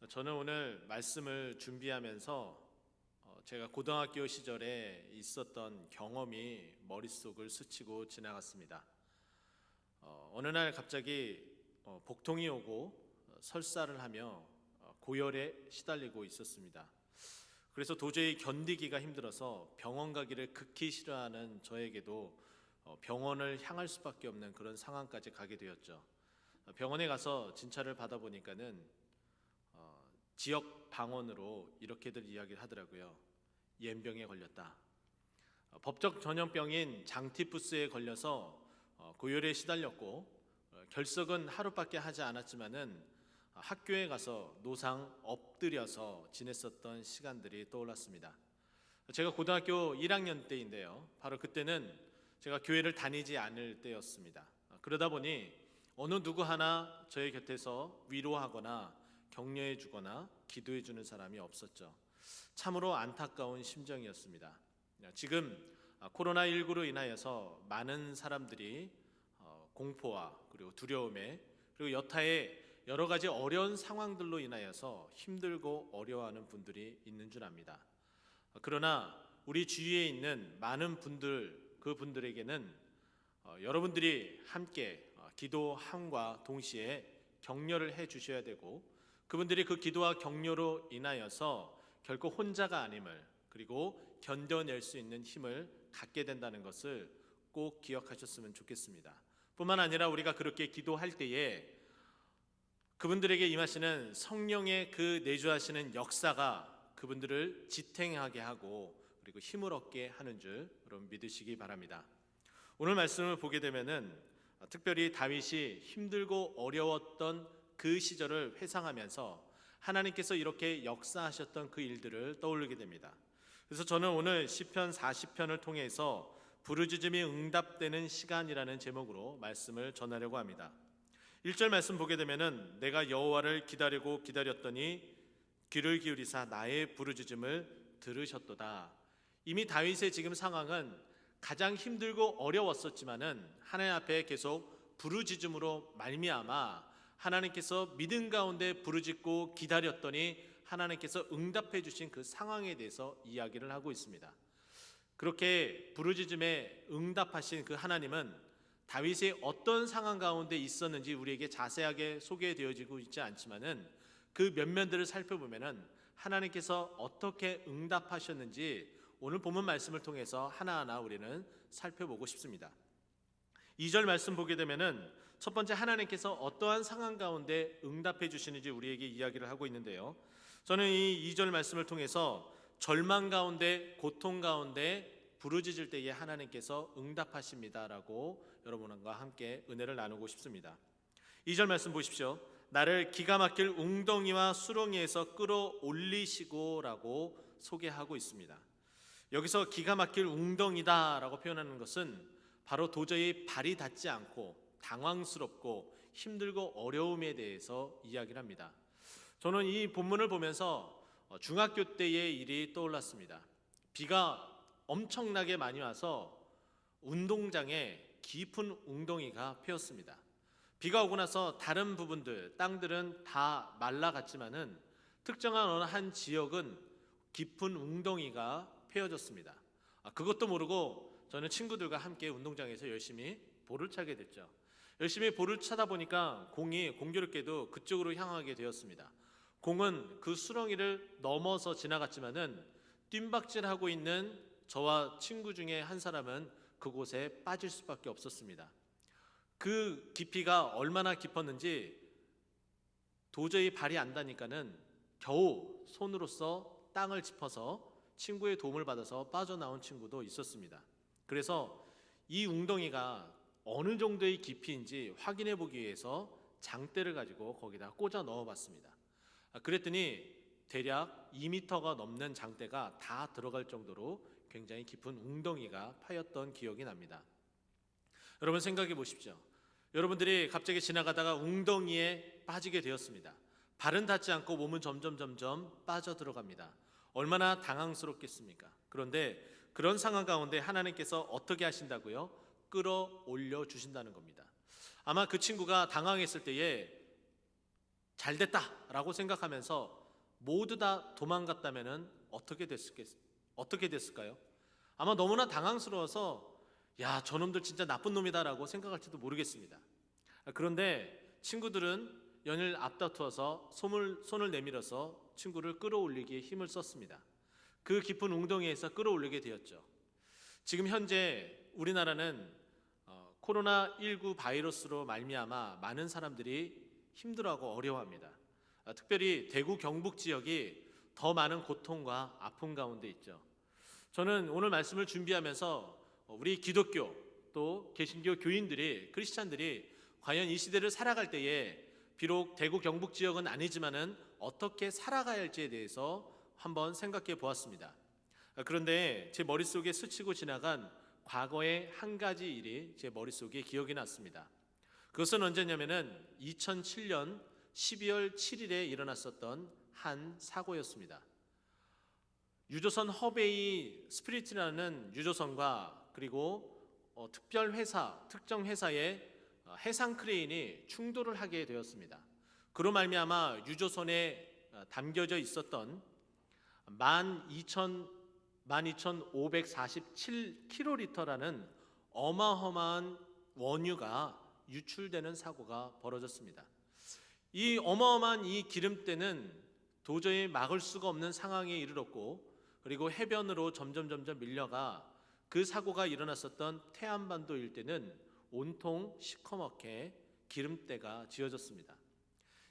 저는 오늘 말씀을 준비하면서 제가 고등학교 시절에 있었던 경험이 머릿속을 스치고 지나갔습니다. 어느 날 갑자기 복통이 오고 설사를 하며 고열에 시달리고 있었습니다. 그래서 도저히 견디기가 힘들어서 병원 가기를 극히 싫어하는 저에게도 병원을 향할 수밖에 없는 그런 상황까지 가게 되었죠. 병원에 가서 진찰을 받아보니까는 지역 방언으로 이렇게들 이야기를 하더라고요. 옌병에 걸렸다. 법적 전염병인 장티푸스에 걸려서 고열에 시달렸고 결석은 하루밖에 하지 않았지만은 학교에 가서 노상 엎드려서 지냈었던 시간들이 떠올랐습니다. 제가 고등학교 1학년 때인데요. 바로 그때는 제가 교회를 다니지 않을 때였습니다. 그러다 보니 어느 누구 하나 저의 곁에서 위로하거나 격려해 주거나 기도해 주는 사람이 없었죠. 참으로 안타까운 심정이었습니다. 지금 코로나19로 인하여서 많은 사람들이 공포와 그리고 두려움에 그리고 여타의 여러 가지 어려운 상황들로 인하여서 힘들고 어려워하는 분들이 있는 줄 압니다. 그러나 우리 주위에 있는 많은 분들, 그분들에게는 여러분들이 함께 기도함과 동시에 격려를 해 주셔야 되고 그분들이 그 기도와 격려로 인하여서 결코 혼자가 아님을 그리고 견뎌낼 수 있는 힘을 갖게 된다는 것을 꼭 기억하셨으면 좋겠습니다. 뿐만 아니라 우리가 그렇게 기도할 때에 그분들에게 임하시는 성령의 그 내주하시는 역사가 그분들을 지탱하게 하고 그리고 힘을 얻게 하는 줄 여러분 믿으시기 바랍니다. 오늘 말씀을 보게 되면은 특별히 다윗이 힘들고 어려웠던 그 시절을 회상하면서 하나님께서 이렇게 역사하셨던 그 일들을 떠올리게 됩니다. 그래서 저는 오늘 시편 40편을 통해서 부르짖음이 응답되는 시간이라는 제목으로 말씀을 전하려고 합니다. 1절 말씀 보게 되면은 내가 여호와를 기다리고 기다렸더니 귀를 기울이사 나의 부르짖음을 들으셨도다. 이미 다윗의 지금 상황은 가장 힘들고 어려웠었지만은 하나님 앞에 계속 부르짖음으로 말미암아 하나님께서 믿음 가운데 부르짖고 기다렸더니 하나님께서 응답해 주신 그 상황에 대해서 이야기를 하고 있습니다. 그렇게 부르짖음에 응답하신 그 하나님은 다윗이 어떤 상황 가운데 있었는지 우리에게 자세하게 소개되어지고 있지 않지만은 그 면면들을 살펴보면은 하나님께서 어떻게 응답하셨는지 오늘 본문 말씀을 통해서 하나하나 우리는 살펴보고 싶습니다. 2절 말씀 보게 되면은 첫 번째 하나님께서 어떠한 상황 가운데 응답해 주시는지 우리에게 이야기를 하고 있는데요. 저는 이 2절 말씀을 통해서 절망 가운데 고통 가운데 부르짖을 때에 하나님께서 응답하십니다라고 여러분과 함께 은혜를 나누고 싶습니다. 2절 말씀 보십시오. 나를 기가 막힐 웅덩이와 수렁이에서 끌어올리시고라고 소개하고 있습니다. 여기서 기가 막힐 웅덩이다라고 표현하는 것은 바로 도저히 발이 닿지 않고 당황스럽고 힘들고 어려움에 대해서 이야기를 합니다. 저는 이 본문을 보면서 중학교 때의 일이 떠올랐습니다. 비가 엄청나게 많이 와서 운동장에 깊은 웅덩이가 패였습니다. 비가 오고 나서 다른 부분들, 땅들은 다 말라갔지만은 특정한 어느 한 지역은 깊은 웅덩이가 패여졌습니다. 그것도 모르고 저는 친구들과 함께 운동장에서 열심히 볼을 차게 됐죠. 열심히 볼을 차다 보니까 공이 공교롭게도 그쪽으로 향하게 되었습니다. 공은 그 수렁이를 넘어서 지나갔지만은 뜀박질하고 있는 저와 친구 중에 한 사람은 그곳에 빠질 수밖에 없었습니다. 그 깊이가 얼마나 깊었는지 도저히 발이 안 닿으니까는 겨우 손으로서 땅을 짚어서 친구의 도움을 받아서 빠져나온 친구도 있었습니다. 그래서 이 웅덩이가 어느 정도의 깊이인지 확인해 보기 위해서 장대를 가지고 거기다 꽂아 넣어 봤습니다. 그랬더니 대략 2m가 넘는 장대가 다 들어갈 정도로 굉장히 깊은 웅덩이가 파였던 기억이 납니다. 여러분 생각해 보십시오. 여러분들이 갑자기 지나가다가 웅덩이에 빠지게 되었습니다. 발은 닿지 않고 몸은 점점 빠져 들어갑니다. 얼마나 당황스럽겠습니까? 그런데 그런 상황 가운데 하나님께서 어떻게 하신다고요? 끌어올려 주신다는 겁니다. 아마 그 친구가 당황했을 때에 잘 됐다라고 생각하면서 모두 다 도망갔다면은 어떻게 됐을까요? 아마 너무나 당황스러워서 야, 저놈들 진짜 나쁜 놈이다라고 생각할지도 모르겠습니다. 그런데 친구들은 연일 앞다투어서 손을 내밀어서 친구를 끌어올리기에 힘을 썼습니다. 그 깊은 웅덩이에서 끌어올리게 되었죠. 지금 현재 우리나라는 코로나19 바이러스로 말미암아 많은 사람들이 힘들어하고 어려워합니다. 특별히 대구 경북 지역이 더 많은 고통과 아픔 가운데 있죠. 저는 오늘 말씀을 준비하면서 우리 기독교 또 개신교 교인들이, 크리스찬들이 과연 이 시대를 살아갈 때에 비록 대구 경북 지역은 아니지만은 어떻게 살아가야 할지에 대해서 한번 생각해 보았습니다. 그런데 제 머릿속에 스치고 지나간 과거의 한 가지 일이 제 머릿속에 기억이 났습니다. 그것은 언제냐면은 2007년 12월 7일에 일어났었던 한 사고였습니다. 유조선 허베이 스피릿이라는 유조선과 그리고 특정 회사의 해상 크레인이 충돌을 하게 되었습니다. 그로 말미암아 유조선에 담겨져 있었던 12,547kg라는 어마어마한 원유가 유출되는 사고가 벌어졌습니다. 이 어마어마한 이 기름때는 도저히 막을 수가 없는 상황에 이르렀고, 그리고 해변으로 점점 밀려가 그 사고가 일어났었던 태안반도 일대는 온통 시커멓게 기름때가 지어졌습니다.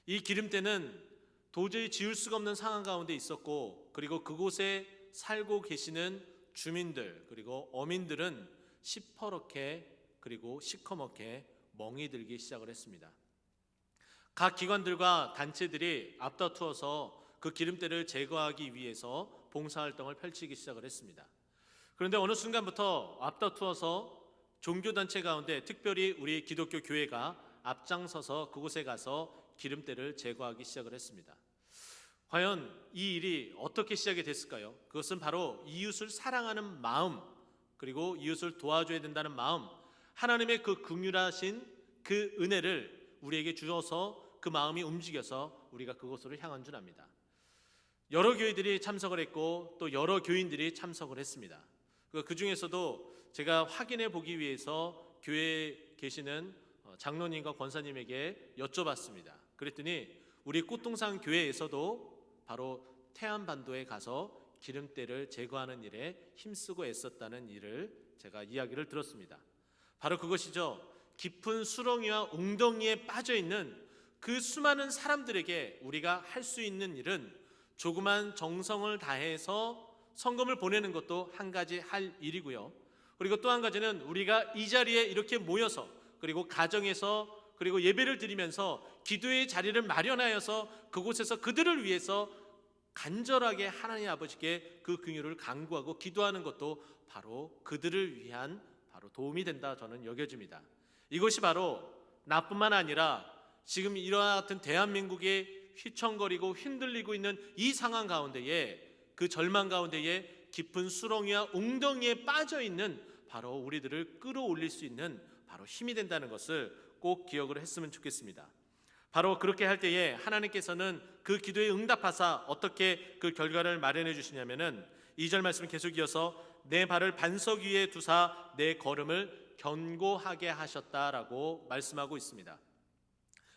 이 기름때는 도저히 지울 수가 없는 상황 가운데 있었고, 그리고 그곳에 살고 계시는 주민들 그리고 어민들은 시퍼렇게 그리고 시커멓게 멍이 들기 시작을 했습니다. 각 기관들과 단체들이 앞다투어서 그 기름때를 제거하기 위해서 봉사활동을 펼치기 시작을 했습니다. 그런데 어느 순간부터 앞다투어서 종교단체 가운데 특별히 우리 기독교 교회가 앞장서서 그곳에 가서 기름때를 제거하기 시작을 했습니다. 과연 이 일이 어떻게 시작이 됐을까요? 그것은 바로 이웃을 사랑하는 마음, 그리고 이웃을 도와줘야 된다는 마음, 하나님의 그 긍휼하신 그 은혜를 우리에게 주셔서 그 마음이 움직여서 우리가 그곳으로 향한 줄 압니다. 여러 교회들이 참석을 했고 또 여러 교인들이 참석을 했습니다. 그 중에서도 제가 확인해 보기 위해서 교회에 계시는 장로님과 권사님에게 여쭤봤습니다. 그랬더니 우리 꽃동산 교회에서도 바로 태안반도에 가서 기름때를 제거하는 일에 힘쓰고 애썼다는 일을 제가 이야기를 들었습니다. 바로 그것이죠. 깊은 수렁이와 웅덩이에 빠져있는 그 수많은 사람들에게 우리가 할 수 있는 일은 조그만 정성을 다해서 성금을 보내는 것도 한 가지 할 일이고요. 그리고 또 한 가지는 우리가 이 자리에 이렇게 모여서 그리고 가정에서 그리고 예배를 드리면서 기도의 자리를 마련하여서 그곳에서 그들을 위해서 간절하게 하나님 아버지께 그 긍휼을 간구하고 기도하는 것도 바로 그들을 위한 바로 도움이 된다 저는 여겨집니다. 이것이 바로 나뿐만 아니라 지금 이와 같은 대한민국에 휘청거리고 흔들리고 있는 이 상황 가운데에 그 절망 가운데에 깊은 수렁이와 웅덩이에 빠져있는 바로 우리들을 끌어올릴 수 있는 바로 힘이 된다는 것을 꼭 기억을 했으면 좋겠습니다. 바로 그렇게 할 때에 하나님께서는 그 기도에 응답하사 어떻게 그 결과를 마련해 주시냐면은 2절 말씀을 계속 이어서 내 발을 반석 위에 두사 내 걸음을 견고하게 하셨다라고 말씀하고 있습니다.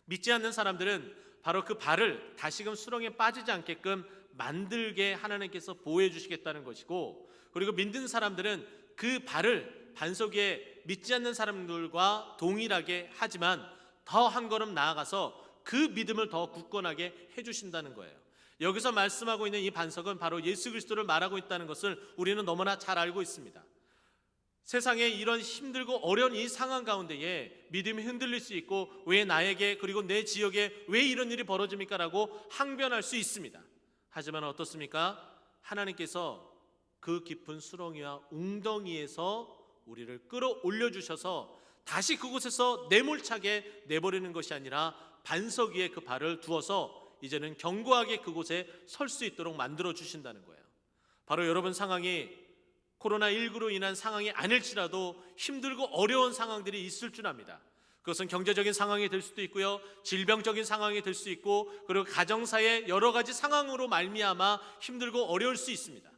믿지 않는 사람들은 바로 그 발을 다시금 수렁에 빠지지 않게끔 만들게 하나님께서 보호해 주시겠다는 것이고, 그리고 믿는 사람들은 그 발을 반석 위에 믿지 않는 사람들과 동일하게 하지만 더 한 걸음 나아가서 그 믿음을 더 굳건하게 해주신다는 거예요. 여기서 말씀하고 있는 이 반석은 바로 예수 그리스도를 말하고 있다는 것을 우리는 너무나 잘 알고 있습니다. 세상에 이런 힘들고 어려운 이 상황 가운데에 믿음이 흔들릴 수 있고 왜 나에게 그리고 내 지역에 왜 이런 일이 벌어집니까? 라고 항변할 수 있습니다. 하지만 어떻습니까? 하나님께서 그 깊은 수렁이와 웅덩이에서 우리를 끌어올려 주셔서 다시 그곳에서 내몰차게 내버리는 것이 아니라 반석 위에 그 발을 두어서 이제는 견고하게 그곳에 설 수 있도록 만들어 주신다는 거예요. 바로 여러분 상황이 코로나19로 인한 상황이 아닐지라도 힘들고 어려운 상황들이 있을 줄 압니다. 그것은 경제적인 상황이 될 수도 있고요, 질병적인 상황이 될 수 있고, 그리고 가정사의 여러 가지 상황으로 말미암아 힘들고 어려울 수 있습니다.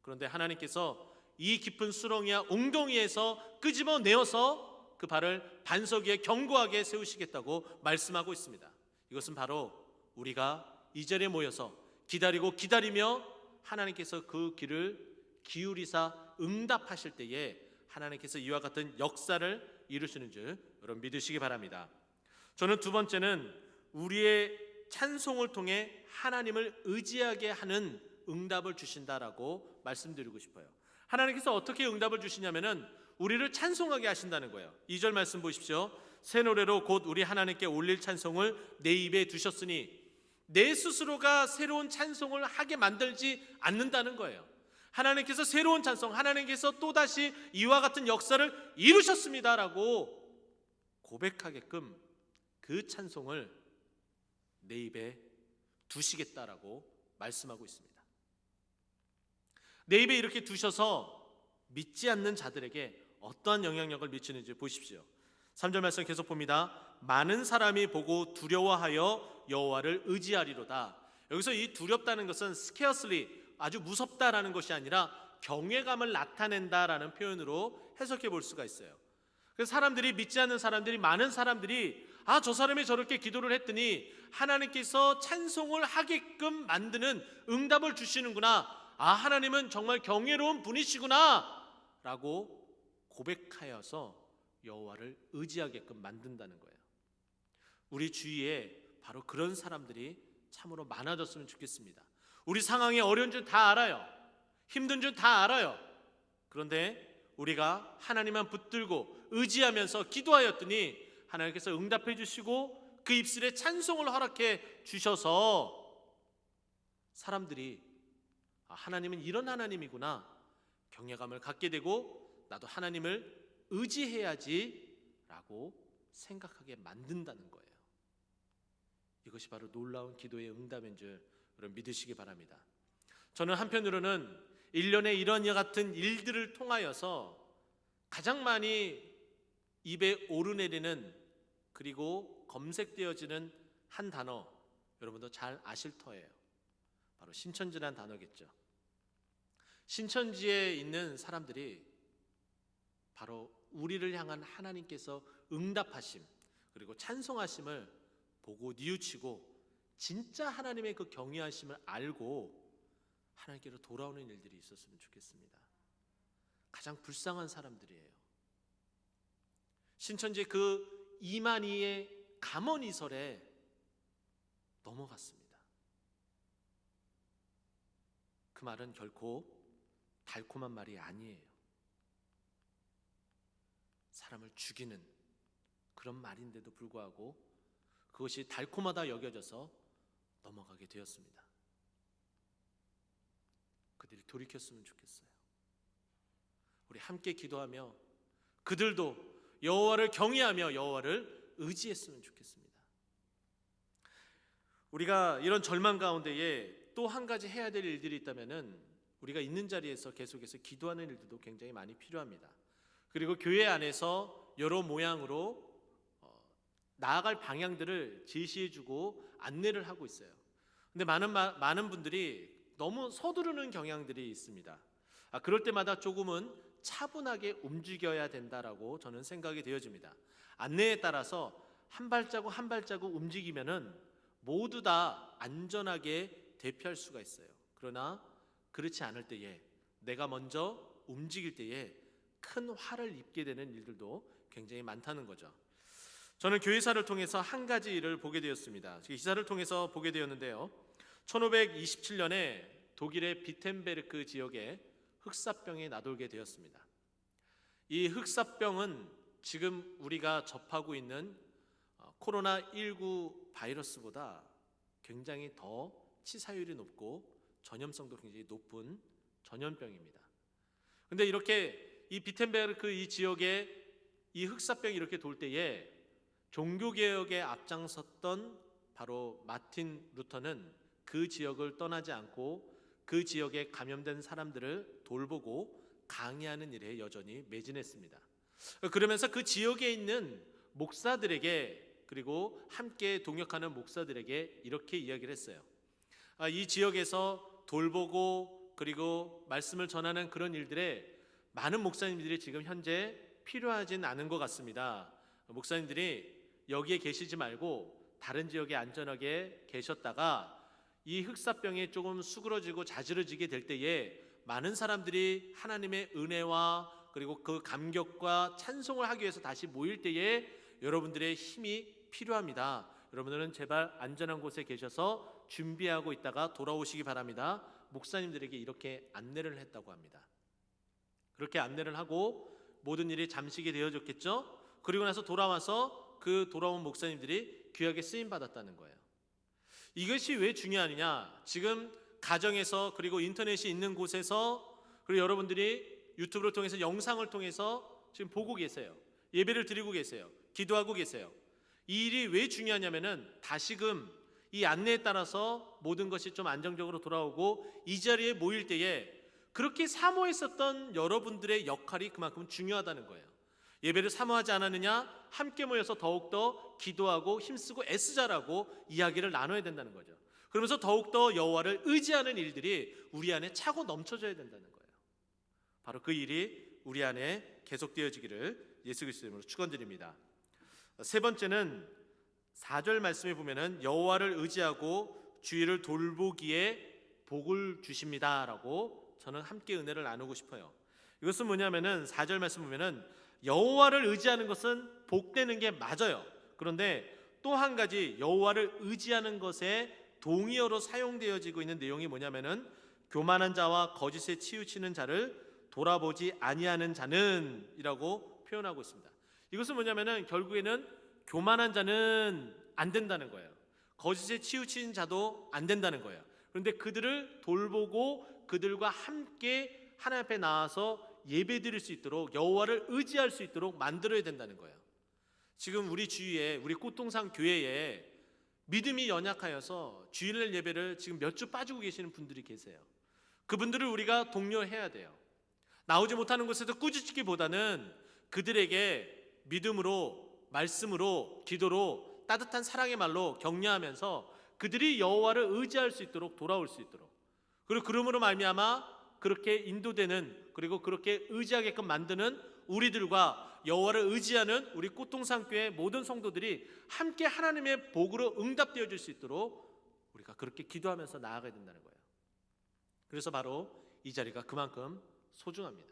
그런데 하나님께서 이 깊은 수렁이와 웅덩이에서 끄집어내어서 그 발을 반석 위에 견고하게 세우시겠다고 말씀하고 있습니다. 이것은 바로 우리가 이 자리에 모여서 기다리고 기다리며 하나님께서 그 길을 기울이사 응답하실 때에 하나님께서 이와 같은 역사를 이루시는 줄 여러분 믿으시기 바랍니다. 저는 두 번째는 우리의 찬송을 통해 하나님을 의지하게 하는 응답을 주신다라고 말씀드리고 싶어요. 하나님께서 어떻게 응답을 주시냐면은 우리를 찬송하게 하신다는 거예요. 2절 말씀 보십시오. 새 노래로 곧 우리 하나님께 올릴 찬송을 내 입에 두셨으니, 내 스스로가 새로운 찬송을 하게 만들지 않는다는 거예요. 하나님께서 새로운 찬송, 하나님께서 또다시 이와 같은 역사를 이루셨습니다라고 고백하게끔 그 찬송을 내 입에 두시겠다라고 말씀하고 있습니다. 내 입에 이렇게 두셔서 믿지 않는 자들에게 어떠한 영향력을 미치는지 보십시오. 3절 말씀 계속 봅니다. 많은 사람이 보고 두려워하여 여호와를 의지하리로다. 여기서 이 두렵다는 것은 scarcely, 아주 무섭다라는 것이 아니라 경외감을 나타낸다라는 표현으로 해석해 볼 수가 있어요. 그래서 사람들이, 믿지 않는 사람들이, 많은 사람들이 저 사람이 저렇게 기도를 했더니 하나님께서 찬송을 하게끔 만드는 응답을 주시는구나, 하나님은 정말 경외로운 분이시구나 라고 고백하여서 여호와를 의지하게끔 만든다는 거예요. 우리 주위에 바로 그런 사람들이 참으로 많아졌으면 좋겠습니다. 우리 상황이 어려운 줄 다 알아요. 힘든 줄 다 알아요. 그런데 우리가 하나님만 붙들고 의지하면서 기도하였더니 하나님께서 응답해 주시고 그 입술에 찬송을 허락해 주셔서 사람들이 하나님은 이런 하나님이구나 경외감을 갖게 되고 나도 하나님을 의지해야지 라고 생각하게 만든다는 거예요. 이것이 바로 놀라운 기도의 응답인 줄 여러분 믿으시기 바랍니다. 저는 한편으로는 1년에 이런 이 같은 일들을 통하여서 가장 많이 입에 오르내리는, 그리고 검색되어지는 한 단어, 여러분도 잘 아실 터예요. 바로 신천지란 단어겠죠. 신천지에 있는 사람들이 바로 우리를 향한 하나님께서 응답하심, 그리고 찬송하심을 보고 뉘우치고 진짜 하나님의 그 경외하심을 알고 하나님께로 돌아오는 일들이 있었으면 좋겠습니다. 가장 불쌍한 사람들이에요. 신천지 그 이만희의 감언이설에 넘어갔습니다. 그 말은 결코 달콤한 말이 아니에요. 사람을 죽이는 그런 말인데도 불구하고 그것이 달콤하다 여겨져서 넘어가게 되었습니다. 그들이 돌이켰으면 좋겠어요. 우리 함께 기도하며 그들도 여호와를 경외하며 여호와를 의지했으면 좋겠습니다. 우리가 이런 절망 가운데에 또 한 가지 해야 될 일들이 있다면은 우리가 있는 자리에서 계속해서 기도하는 일들도 굉장히 많이 필요합니다. 그리고 교회 안에서 여러 모양으로 나아갈 방향들을 제시해주고 안내를 하고 있어요. 근데 많은 분들이 너무 서두르는 경향들이 있습니다. 그럴 때마다 조금은 차분하게 움직여야 된다라고 저는 생각이 되어집니다. 안내에 따라서 한 발자국 한 발자국 움직이면은 모두 다 안전하게 대피할 수가 있어요. 그러나 그렇지 않을 때에, 내가 먼저 움직일 때에 큰 화를 입게 되는 일들도 굉장히 많다는 거죠. 저는 교회사를 통해서 한 가지 일을 보게 되었습니다. 기사를 통해서 보게 되었는데요, 1527년에 독일의 비텐베르크 지역에 흑사병이 나돌게 되었습니다. 이 흑사병은 지금 우리가 접하고 있는 코로나19 바이러스보다 굉장히 더 치사율이 높고 전염성도 굉장히 높은 전염병입니다. 근데 이렇게 이 비텐베르크 이 지역에 이 흑사병이 이렇게 돌 때에 종교개혁에 앞장섰던 바로 마틴 루터는 그 지역을 떠나지 않고 그 지역에 감염된 사람들을 돌보고 강의하는 일에 여전히 매진했습니다. 그러면서 그 지역에 있는 목사들에게 그리고 함께 동역하는 목사들에게 이렇게 이야기를 했어요. 이 지역에서 돌보고 그리고 말씀을 전하는 그런 일들에 많은 목사님들이 지금 현재 필요하진 않은 것 같습니다. 목사님들이 여기에 계시지 말고 다른 지역에 안전하게 계셨다가 이 흑사병이 조금 수그러지고 자지러지게 될 때에 많은 사람들이 하나님의 은혜와 그리고 그 감격과 찬송을 하기 위해서 다시 모일 때에 여러분들의 힘이 필요합니다. 여러분들은 제발 안전한 곳에 계셔서 준비하고 있다가 돌아오시기 바랍니다. 목사님들에게 이렇게 안내를 했다고 합니다. 그렇게 안내를 하고 모든 일이 잠시게 되어졌겠죠. 그리고 나서 돌아와서 그 돌아온 목사님들이 귀하게 쓰임 받았다는 거예요. 이것이 왜 중요하느냐? 지금 가정에서 그리고 인터넷이 있는 곳에서 그리고 여러분들이 유튜브를 통해서 영상을 통해서 지금 보고 계세요. 예배를 드리고 계세요. 기도하고 계세요. 이 일이 왜 중요하냐면은 다시금 이 안내에 따라서 모든 것이 좀 안정적으로 돌아오고 이 자리에 모일 때에 그렇게 사모했었던 여러분들의 역할이 그만큼 중요하다는 거예요. 예배를 사모하지 않았느냐? 함께 모여서 더욱더 기도하고 힘쓰고 애쓰자라고 이야기를 나눠야 된다는 거죠. 그러면서 더욱더 여호와를 의지하는 일들이 우리 안에 차고 넘쳐져야 된다는 거예요. 바로 그 일이 우리 안에 계속되어지기를 예수 그리스도 이름으로 축원드립니다. 세 번째는 4절 말씀에 보면은 여호와를 의지하고 주의를 돌보기에 복을 주십니다라고 저는 함께 은혜를 나누고 싶어요. 이것은 뭐냐면은 4절 말씀 보면은 여호와를 의지하는 것은 복되는 게 맞아요. 그런데 또 한 가지 여호와를 의지하는 것에 동의어로 사용되어지고 있는 내용이 뭐냐면은 교만한 자와 거짓에 치우치는 자를 돌아보지 아니하는 자는 이라고 표현하고 있습니다. 이것은 뭐냐면은 결국에는 교만한 자는 안 된다는 거예요. 거짓에 치우치는 자도 안 된다는 거예요. 그런데 그들을 돌보고 그들과 함께 하나님 앞에 나와서 예배드릴 수 있도록 여호와를 의지할 수 있도록 만들어야 된다는 거예요. 지금 우리 주위에 우리 꽃동산 교회에 믿음이 연약하여서 주일날 예배를 지금 몇 주 빠지고 계시는 분들이 계세요. 그분들을 우리가 독려해야 돼요. 나오지 못하는 곳에서 꾸짖기보다는 그들에게 믿음으로 말씀으로 기도로 따뜻한 사랑의 말로 격려하면서 그들이 여호와를 의지할 수 있도록 돌아올 수 있도록 그리고 그러므로 말미암아 그렇게 인도되는 그리고 그렇게 의지하게끔 만드는 우리들과 여호와를 의지하는 우리 꽃동산교회 모든 성도들이 함께 하나님의 복으로 응답되어질 수 있도록 우리가 그렇게 기도하면서 나아가야 된다는 거예요. 그래서 바로 이 자리가 그만큼 소중합니다.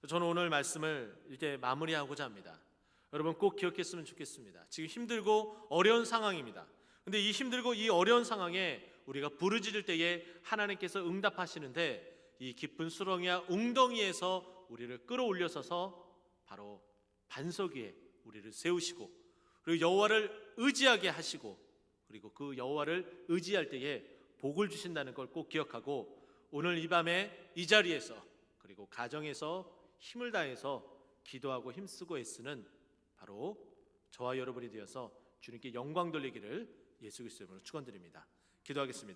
저는 오늘 말씀을 이제 마무리하고자 합니다. 여러분 꼭 기억했으면 좋겠습니다. 지금 힘들고 어려운 상황입니다. 근데 이 힘들고 이 어려운 상황에 우리가 부르짖을 때에 하나님께서 응답하시는데 이 깊은 수렁이와 웅덩이에서 우리를 끌어올려서서 바로 반석 위에 우리를 세우시고 그리고 여호와를 의지하게 하시고 그리고 그 여호와를 의지할 때에 복을 주신다는 걸 꼭 기억하고 오늘 이 밤에 이 자리에서 그리고 가정에서 힘을 다해서 기도하고 힘쓰고 애쓰는 바로 저와 여러분이 되어서 주님께 영광 돌리기를 예수 그리스도로 축원드립니다. 기도하겠습니다.